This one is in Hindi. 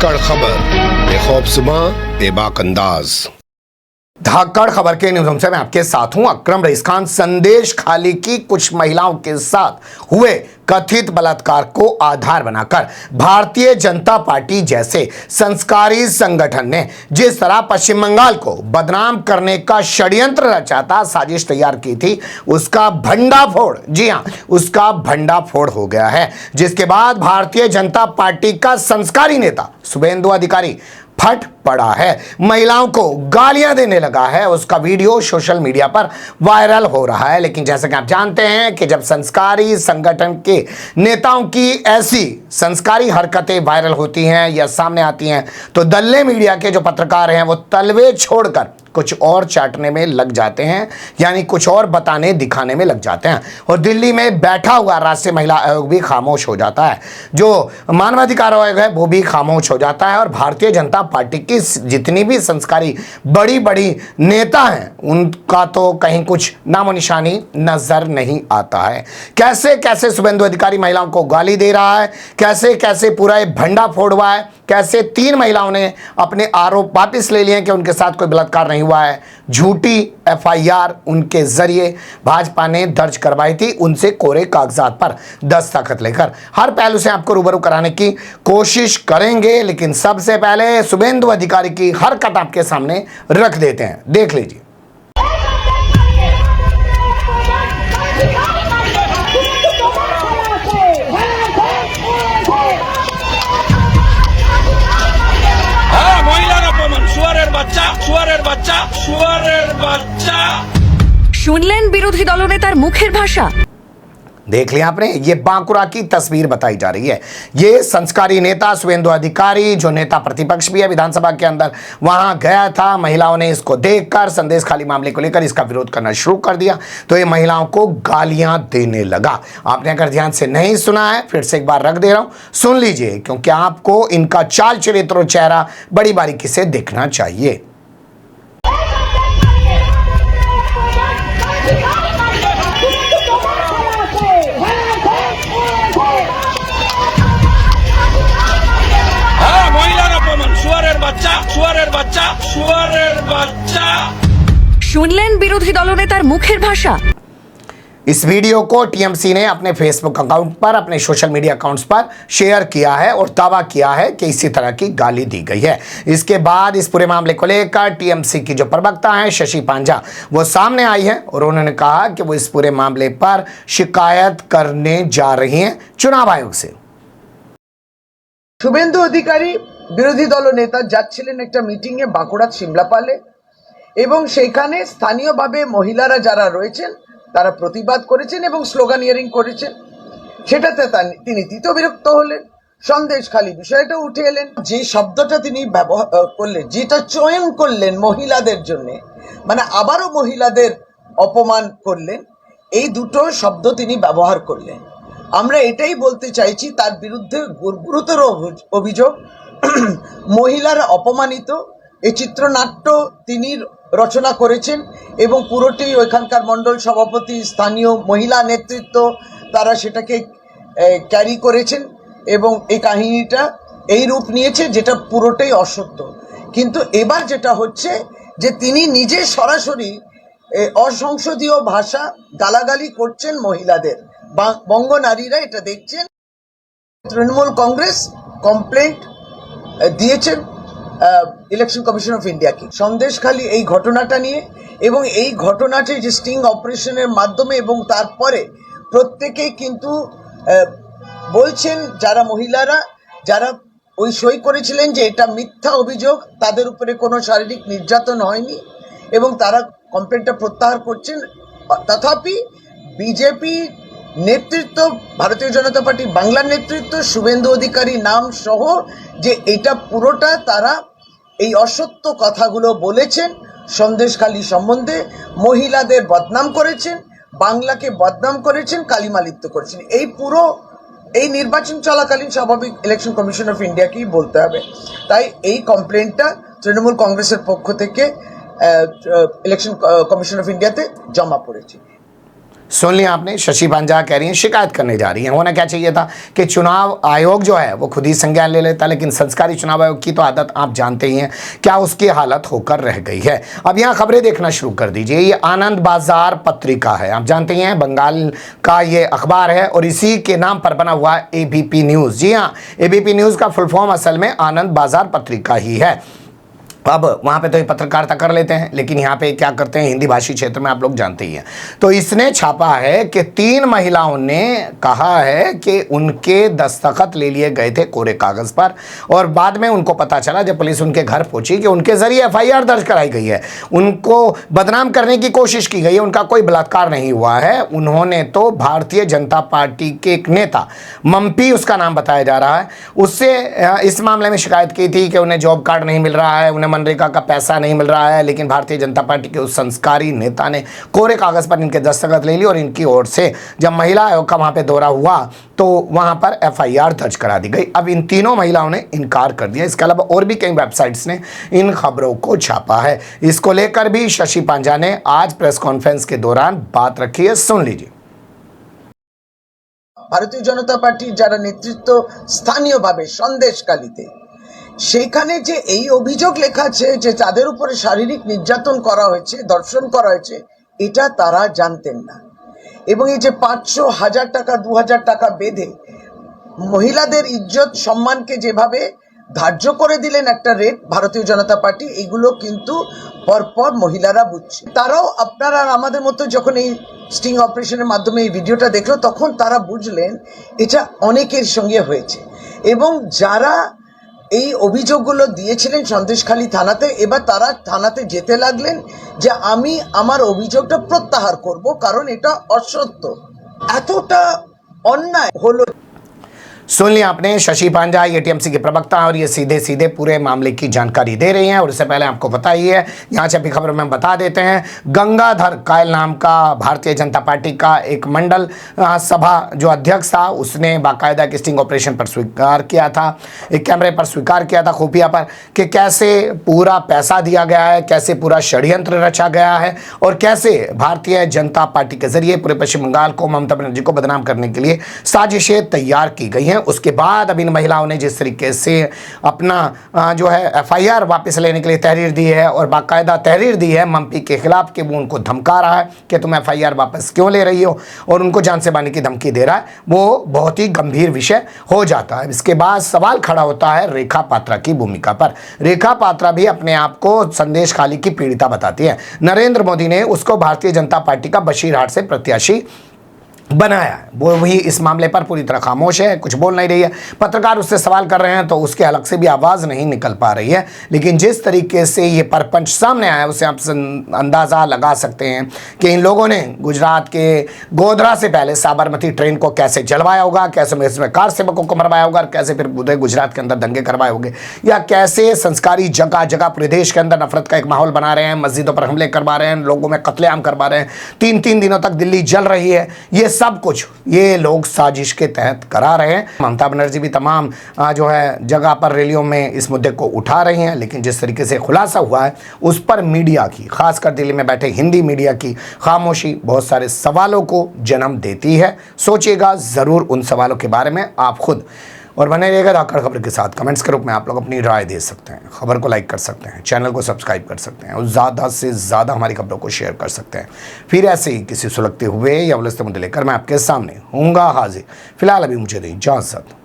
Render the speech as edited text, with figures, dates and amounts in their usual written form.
धाकड़ खबर, बेखौफज़ुबां, बेबाक अंदाज। धाकड़ खबर के न्यूज़ रूम से मैं आपके साथ हूं अकरम रईस खान। संदेश खाली की कुछ महिलाओं के साथ हुए कथित बलात्कार को आधार बनाकर भारतीय जनता पार्टी जैसे संस्कारी संगठन ने जिस तरह पश्चिम बंगाल को बदनाम करने का षड्यंत्र रचा था, साजिश तैयार की थी, उसका भंडाफोड़, जी हां, उसका भंडाफोड़ हो गया है। जिसके बाद भारतीय जनता पार्टी का संस्कारी नेता शुभेंदु अधिकारी फट पड़ा है, महिलाओं को गालियां देने लगा है। उसका वीडियो सोशल मीडिया पर वायरल हो रहा है। लेकिन जैसे कि आप जानते हैं कि जब संस्कारी संगठन के नेताओं की ऐसी संस्कारी हरकतें वायरल होती हैं या सामने आती हैं तो दल्ले मीडिया के जो पत्रकार हैं वो तलवे छोड़कर कुछ और चाटने में लग जाते हैं, यानी कुछ और बताने दिखाने में लग जाते हैं। और दिल्ली में बैठा हुआ राष्ट्रीय महिला आयोग भी खामोश हो जाता है, जो मानवाधिकार आयोग है वो भी खामोश हो जाता है। और भारतीय जनता पार्टी की जितनी भी संस्कारी बड़ी बड़ी नेता हैं उनका तो कहीं कुछ नामो निशानी नजर नहीं आता है। कैसे कैसे शुभेंदु अधिकारी महिलाओं को गाली दे रहा है, कैसे कैसे पूरा ये भंडा फोड़ हुआ है, कैसे 3 महिलाओं ने अपने आरोप वापस ले लिए कि उनके साथ कोई बलात्कार नहीं हुआ है। झूठी एफआईआर उनके जरिए भाजपा ने दर्ज करवाई थी, उनसे कोरे कागजात पर दस्तखत लेकर। हर पहलू से आपको रूबरू कराने की कोशिश करेंगे, लेकिन सबसे पहले शुभेंदु अधिकारी की हरकत आपके सामने रख देते हैं, देख लीजिए। শুনলেন বিরোধী দলনেতার মুখের ভাষা। देख लिया आपने, ये बांकुरा की तस्वीर बताई जा रही है। ये संस्कारी नेता शुभेंदु अधिकारी, जो नेता प्रतिपक्ष भी है विधानसभा के अंदर, वहां गया था। महिलाओं ने इसको देखकर संदेश खाली मामले को लेकर इसका विरोध करना शुरू कर दिया, तो ये महिलाओं को गालियां देने लगा। आपने अगर ध्यान से नहीं सुना है, फिर से एक बार रख दे रहा हूं, सुन लीजिए, क्योंकि आपको इनका चाल चरित्र और चेहरा बड़ी बारीकी से देखना चाहिए। শুনলেন বিরোধী দলনেতার মুখের ভাষা। इस वीडियो को टीएमसी ने अपने फेसबुक अकाउंट पर, अपने सोशल मीडिया अकाउंट्स पर शेयर किया है और दावा किया है कि इसी तरह की गाली दी गई है। इसके बाद इस पूरे मामले को लेकर टीएमसी की जो प्रवक्ता हैं शशि पांजा, वो सामने आई है और उन्होंने कहा कि वो इस पूरे मामले पर शिकायत करने जा रही हैं चुनाव आयोग से। শুভেন্দু অধিকারী বিরোধী দল নেতা যাচ্ছিলেন একটা মিটিং এ বাঁকুড়া সিমলাপালে, এবং সেইখানে স্থানীয়ভাবে মহিলারা যারা রয়েছেন তারা প্রতিবাদ করেছেন এবং স্লোগানিয়ারিং করেছেন। সেটাতে তিনি বিরক্ত হলেন, সন্দেশখালী বিষয়টা উঠে এলেন। যে শব্দটা তিনি ব্যবহার করলেন, যেটা চয়ন করলেন মহিলাদের জন্য, মানে আবারও মহিলাদের অপমান করলেন, এই দুটো শব্দ তিনি ব্যবহার করলেন। আমরা এটাই বলতে চাইছি, তার বিরুদ্ধে গুরুতর অভিযোগ। মহিলারা অপমানিত, এই চিত্রনাট্য তিনি রচনা করেছেন এবং পুরোটি ওইখানকার মণ্ডল সভাপতি, স্থানীয় মহিলা নেতৃত্ব, তারা সেটাকে ক্যারি করেছেন এবং এই কাহিনীটা এই রূপ নিয়েছে যেটা পুরোটাই অসত্য। কিন্তু এবার যেটা হচ্ছে যে তিনি নিজে সরাসরি অসংসদীয় ভাষা গালাগালি করছেন মহিলাদের। বঙ্গ নারীরা এটা দেখছেন। তৃণমূল কংগ্রেস কমপ্লেন্ট দিয়েছেন ইলেকশন কমিশন অফ ইন্ডিয়াকে সন্দেশখালী এই ঘটনাটা নিয়ে, এবং এই ঘটনাটি যে স্টিং অপারেশনের মাধ্যমে, এবং তারপরে প্রত্যেকেই কিন্তু বলছেন, যারা মহিলারা যারা ওই সই করেছিলেন যে এটা মিথ্যা অভিযোগ, তাদের উপরে কোনো শারীরিক নির্যাতন হয়নি এবং তারা কমপ্লেন্টটা প্রত্যাহার করছেন। তথাপি বিজেপি নেতৃত্ব, ভারতীয় জনতা পার্টি বাংলার নেতৃত্ব, শুভেন্দু অধিকারী নাম সহ, যে এটা পুরোটা তারা এই অসত্য কথাগুলো বলেছেন সন্দেশখালী সম্বন্ধে, মহিলাদের বদনাম করেছেন, বাংলাকে বদনাম করেছেন, কালিমালিপ্ত করেছেন। এই পুরো এই নির্বাচন চলাকালীন স্বাভাবিক ইলেকশন কমিশন অফ ইন্ডিয়াকেই বলতে হবে। তাই এই কমপ্লেন্টটা তৃণমূল কংগ্রেসের পক্ষ থেকে ইলেকশন কমিশন অফ ইন্ডিয়াতে জমা পড়েছে। सुन लिया आपने, शशि पांजा कह रही हैं शिकायत करने जा रही हैं। होना क्या चाहिए था कि चुनाव आयोग जो है वो खुद ही संज्ञान ले लेता, लेकिन संस्कारी चुनाव आयोग की तो आदत आप जानते ही हैं क्या उसकी हालत होकर रह गई है। अब यहाँ खबरें देखना शुरू कर दीजिए। ये आनंद बाजार पत्रिका है, आप जानते हैं बंगाल का ये अखबार है और इसी के नाम पर बना हुआ एबीपी न्यूज़। जी हाँ, एबीपी न्यूज़ का फुल फॉर्म असल में आनंद बाजार पत्रिका ही है। अब वहाँ पे तो ये पत्रकारिता कर लेते हैं, लेकिन यहाँ पे क्या करते हैं हिंदी भाषी क्षेत्र में आप लोग जानते ही हैं। तो इसने छापा है कि 3 महिलाओं ने कहा है कि उनके दस्तखत ले लिए गए थे कोरे कागज़ पर, और बाद में उनको पता चला जब पुलिस उनके घर पहुंची कि उनके जरिए एफआईआर दर्ज कराई गई है, उनको बदनाम करने की कोशिश की गई है, उनका कोई बलात्कार नहीं हुआ है। उन्होंने तो भारतीय जनता पार्टी के एक नेता मम्पी उसका नाम बताया जा रहा है, उससे इस मामले में शिकायत की थी कि उन्हें जॉब कार्ड नहीं मिल रहा है, उन्हें मनरेगा का पैसा नहीं मिल रहा है, लेकिन भारतीय जनता पार्टी के उस संस्कारी नेता ने कोरे कागज पर इनके दस्तखत ले ली और इनकी ओर से जब महिला आयोग का वहां पे दौरा हुआ तो वहां पर एफआईआर दर्ज करा दी गई। अब इन तीनों महिलाओं ने इनकार कर दिया। इसके अलावा और भी कई वेबसाइट्स ने इन खबरों को छापा है। इसको लेकर भी शशि पांजा ने आज प्रेस कॉन्फ्रेंस के दौरान बात रखी है, सुन लीजिए। ভারতীয় জনতা পার্টির যারা নেতৃত্ব স্থানীয়ভাবে সন্দেশখালীতে, সেখানে যে এই অভিযোগ লেখা আছে যে তাদের উপরে শারীরিক নির্যাতন করা হয়েছে, ধর্ষণ করা হয়েছে, এটা তারা জানতেন না। এবং এই যে 500, 1000 টাকা, 2000 টাকা বেঁধে মহিলাদের ইজ্জত সম্মানকে যেভাবে ধার্য করে দিলেন একটা রেট ভারতীয় জনতা পার্টি, এগুলো কিন্তু পরপর মহিলারা বুঝছে। তারাও আপনারা আমাদের মতো যখন এই স্টিং অপারেশনের মাধ্যমে এই ভিডিওটা দেখলো তখন তারা বুঝলেন এটা অনেকের সঙ্গে হয়েছে। এবং যারা এই অভিযোগগুলো দিয়েছিলেন সন্দেশখালী থানাতে, এবার তারা থানাতে যেতে লাগলেন যে আমি আমার অভিযোগটা প্রত্যাহার করব, কারণ এটা অসত্য, এতটা অন্যায় হলো। सुन लिया आपने, शशि पांजा ये टीएमसी के प्रवक्ता और ये सीधे सीधे पूरे मामले की जानकारी दे रही हैं। और इससे पहले आपको पता ही है, यहाँ से अभी खबर में बता देते हैं, गंगाधर कायल नाम का भारतीय जनता पार्टी का एक मंडल सभा जो अध्यक्ष था, उसने बाकायदा एक स्टिंग ऑपरेशन पर स्वीकार किया था, एक कैमरे पर स्वीकार किया था खुफिया पर, कि कैसे पूरा पैसा दिया गया है, कैसे पूरा षड्यंत्र रचा गया है और कैसे भारतीय जनता पार्टी के जरिए पूरे पश्चिम बंगाल को, ममता बनर्जी को बदनाम करने के लिए साजिशें तैयार की गई हैं। उसके बाद अब इन महिलाओं ने जिस तरीके से अपना जो है एफआईआर वापस लेने के लिए तहरीर दी है और बाकायदा तहरीर दी है मम्पी के खिलाफ कि वो उनको धमका रहा है कि तुम एफआईआर वापस क्यों ले रही हो, और उनको जान से मारने की धमकी दे रहा है, वो बहुत ही गंभीर विषय हो जाता है। इसके बाद सवाल खड़ा होता है रेखा पात्रा की भूमिका पर। रेखा पात्रा भी अपने आप को संदेशखाली की पीड़िता बताती है। नरेंद्र मोदी ने उसको भारतीय जनता पार्टी का बशीरहाट से प्रत्याशी बनाया है, वो भी इस मामले पर पूरी तरह खामोश है, कुछ बोल नहीं रही है। पत्रकार उससे सवाल कर रहे हैं तो उसके हलक से भी आवाज़ नहीं निकल पा रही है। लेकिन जिस तरीके से ये परपंच सामने आया उससे आप अंदाज़ा लगा सकते हैं कि इन लोगों ने गुजरात के गोधरा से पहले साबरमती ट्रेन को कैसे जलवाया होगा, कैसे इसमें कार सेवकों को मरवाया होगा, कैसे फिर पूरे गुजरात के अंदर दंगे करवाए होंगे, या कैसे संस्कारी जगह जगह पूरे देश के अंदर नफरत का एक माहौल बना रहे हैं, मस्जिदों पर हमले करवा रहे हैं, लोगों में कत्लेआम करवा रहे हैं, 3-3 दिनों तक दिल्ली जल रही है। ये सब कुछ ये लोग साजिश के तहत करा रहे हैं। ममता बनर्जी भी तमाम जो है जगह पर रैलियों में इस मुद्दे को उठा रही हैं, लेकिन जिस तरीके से खुलासा हुआ है उस पर मीडिया की, खासकर दिल्ली में बैठे हिंदी मीडिया की खामोशी बहुत सारे सवालों को जन्म देती है। सोचिएगा ज़रूर उन सवालों के बारे में आप खुद, और बने रहेगा धाकड़ खबर के साथ। कमेंट्स के रूप में आप लोग अपनी राय दे सकते हैं, खबर को लाइक कर सकते हैं, चैनल को सब्सक्राइब कर सकते हैं और ज़्यादा से ज़्यादा हमारी खबरों को शेयर कर सकते हैं। फिर ऐसे ही किसी सुलगते हुए या उलझते मुद्दे लेकर मैं आपके सामने होऊंगा हाजिर। फिलहाल अभी मुझे दें इजाज़त।